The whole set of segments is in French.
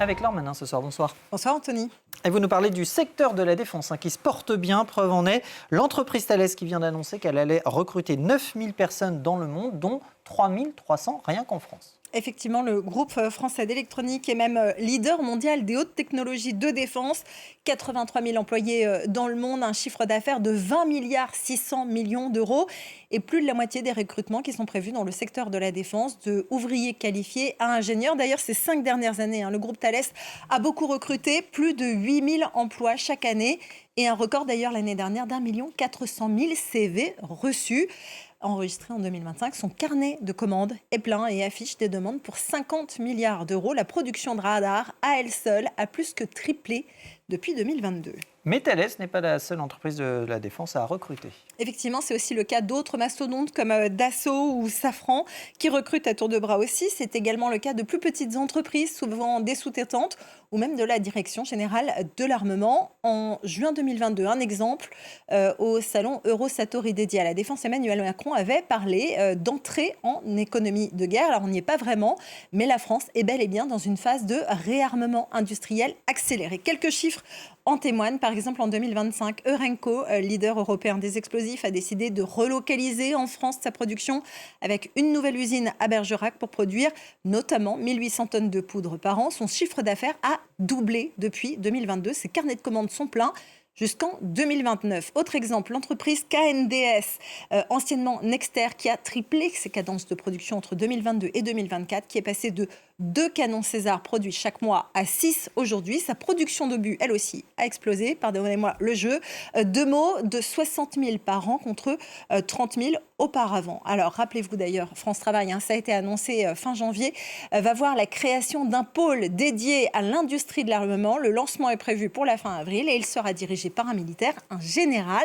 avec Laure Manin ce soir. Bonsoir. Bonsoir Anthony. Et vous nous parlez du secteur de la défense qui se porte bien. Preuve en est l'entreprise Thales qui vient d'annoncer qu'elle allait recruter 9000 personnes dans le monde, dont 3300 rien qu'en France. Effectivement, le groupe français d'électronique est même leader mondial des hautes technologies de défense. 83 000 employés dans le monde, un chiffre d'affaires de 20 milliards 600 millions d'euros et plus de la moitié des recrutements qui sont prévus dans le secteur de la défense, de ouvriers qualifiés à ingénieurs. D'ailleurs, ces 5 dernières années, le groupe Thales a beaucoup recruté, plus de 8 000 emplois chaque année et un record d'ailleurs l'année dernière d'1 400 000 CV reçus. Enregistré en 2025, son carnet de commandes est plein et affiche des demandes pour 50 milliards d'euros. La production de radars, à elle seule, a plus que triplé depuis 2022. Mais Thales n'est pas la seule entreprise de la défense à recruter. Effectivement, c'est aussi le cas d'autres mastodontes comme Dassault ou Safran qui recrutent à tour de bras aussi. C'est également le cas de plus petites entreprises, souvent des sous-traitantes ou même de la Direction générale de l'armement. En juin 2022, un exemple, au salon Eurosatory dédié à la défense, Emmanuel Macron avait parlé d'entrée en économie de guerre. Alors on n'y est pas vraiment, mais la France est bel et bien dans une phase de réarmement industriel accéléré. Quelques chiffres en témoignent. Par exemple, en 2025, Eurenco, leader européen des explosifs, a décidé de relocaliser en France sa production avec une nouvelle usine à Bergerac pour produire notamment 1800 tonnes de poudre par an. Son chiffre d'affaires a doublé depuis 2022. Ses carnets de commandes sont pleins jusqu'en 2029. Autre exemple, l'entreprise KNDS, anciennement Nexter, qui a triplé ses cadences de production entre 2022 et 2024, qui est passé de 2 canons César produits chaque mois à 6 aujourd'hui. Sa production d'obus, elle aussi, a explosé. Pardonnez-moi le jeu. 2 mots de 60 000 par an contre 30 000 auparavant. Alors, rappelez-vous d'ailleurs, France Travail, ça a été annoncé fin janvier, va voir la création d'un pôle dédié à l'industrie de l'armement. Le lancement est prévu pour la fin avril et il sera dirigé par un militaire, un général.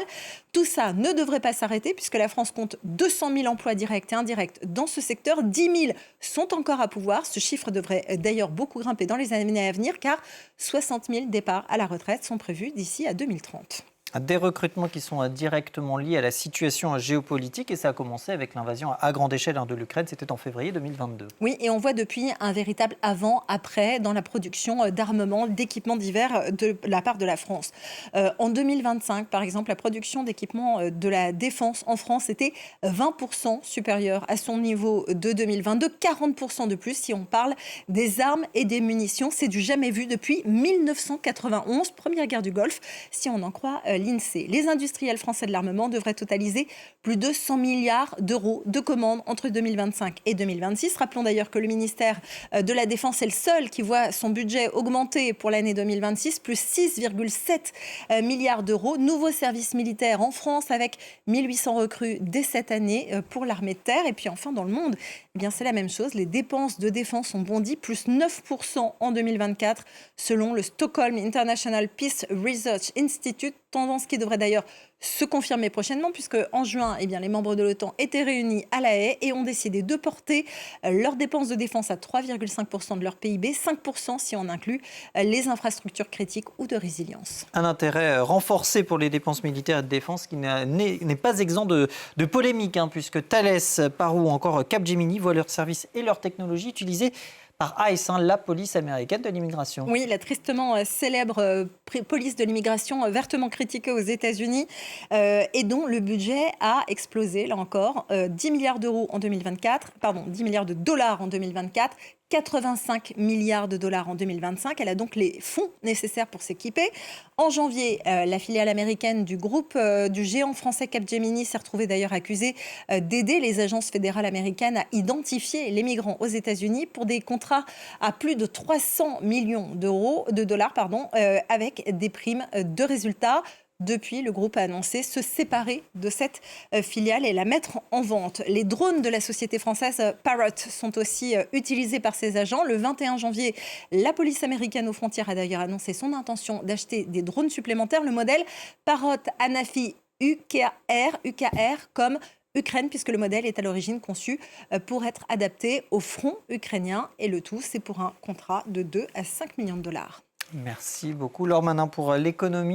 Tout ça ne devrait pas s'arrêter puisque la France compte 200 000 emplois directs et indirects dans ce secteur. 10 000 sont encore à pouvoir. Ce chiffre devrait d'ailleurs beaucoup grimper dans les années à venir car 60 000 départs à la retraite sont prévus d'ici à 2030. Des recrutements qui sont directement liés à la situation géopolitique et ça a commencé avec l'invasion à grande échelle de l'Ukraine, c'était en février 2022. Oui, et on voit depuis un véritable avant-après dans la production d'armements, d'équipements divers de la part de la France. En 2025, par exemple, la production d'équipements de la défense en France était 20% supérieure à son niveau de 2022, 40% de plus si on parle des armes et des munitions. C'est du jamais vu depuis 1991, première guerre du Golfe, si on en croit l'INSEE. Les industriels français de l'armement devraient totaliser plus de 100 milliards d'euros de commandes entre 2025 et 2026. Rappelons d'ailleurs que le ministère de la Défense est le seul qui voit son budget augmenter pour l'année 2026, plus 6,7 milliards d'euros. Nouveau service militaire en France avec 1800 recrues dès cette année pour l'armée de terre. Et puis enfin dans le monde, c'est la même chose. Les dépenses de défense ont bondi plus 9% en 2024 selon le Stockholm International Peace Research Institute. Tendance qui devrait d'ailleurs se confirmer prochainement puisque en juin, les membres de l'OTAN étaient réunis à La Haye et ont décidé de porter leurs dépenses de défense à 3,5% de leur PIB, 5% si on inclut les infrastructures critiques ou de résilience. Un intérêt renforcé pour les dépenses militaires et de défense qui n'est pas exempt de polémique puisque Thales, Parou ou encore Capgemini voient leurs services et leurs technologies utilisées par ICE, la police américaine de l'immigration. Oui, la tristement célèbre police de l'immigration vertement critiquée aux États-Unis et dont le budget a explosé, là encore, 10 milliards d'euros en 2024, 10 milliards de dollars en 2024, 85 milliards de dollars en 2025. Elle a donc les fonds nécessaires pour s'équiper. En janvier, la filiale américaine du groupe du géant français Capgemini s'est retrouvée d'ailleurs accusée d'aider les agences fédérales américaines à identifier les migrants aux États-Unis pour des contrats à plus de 300 millions de dollars, avec des primes de résultats. Depuis, le groupe a annoncé se séparer de cette filiale et la mettre en vente. Les drones de la société française Parrot sont aussi utilisés par ces agents. Le 21 janvier, la police américaine aux frontières a d'ailleurs annoncé son intention d'acheter des drones supplémentaires. Le modèle Parrot Anafi UKR comme Ukraine, puisque le modèle est à l'origine conçu pour être adapté au front ukrainien. Et le tout, c'est pour un contrat de 2 à 5 millions de dollars. Merci beaucoup Laure Manin pour l'économie.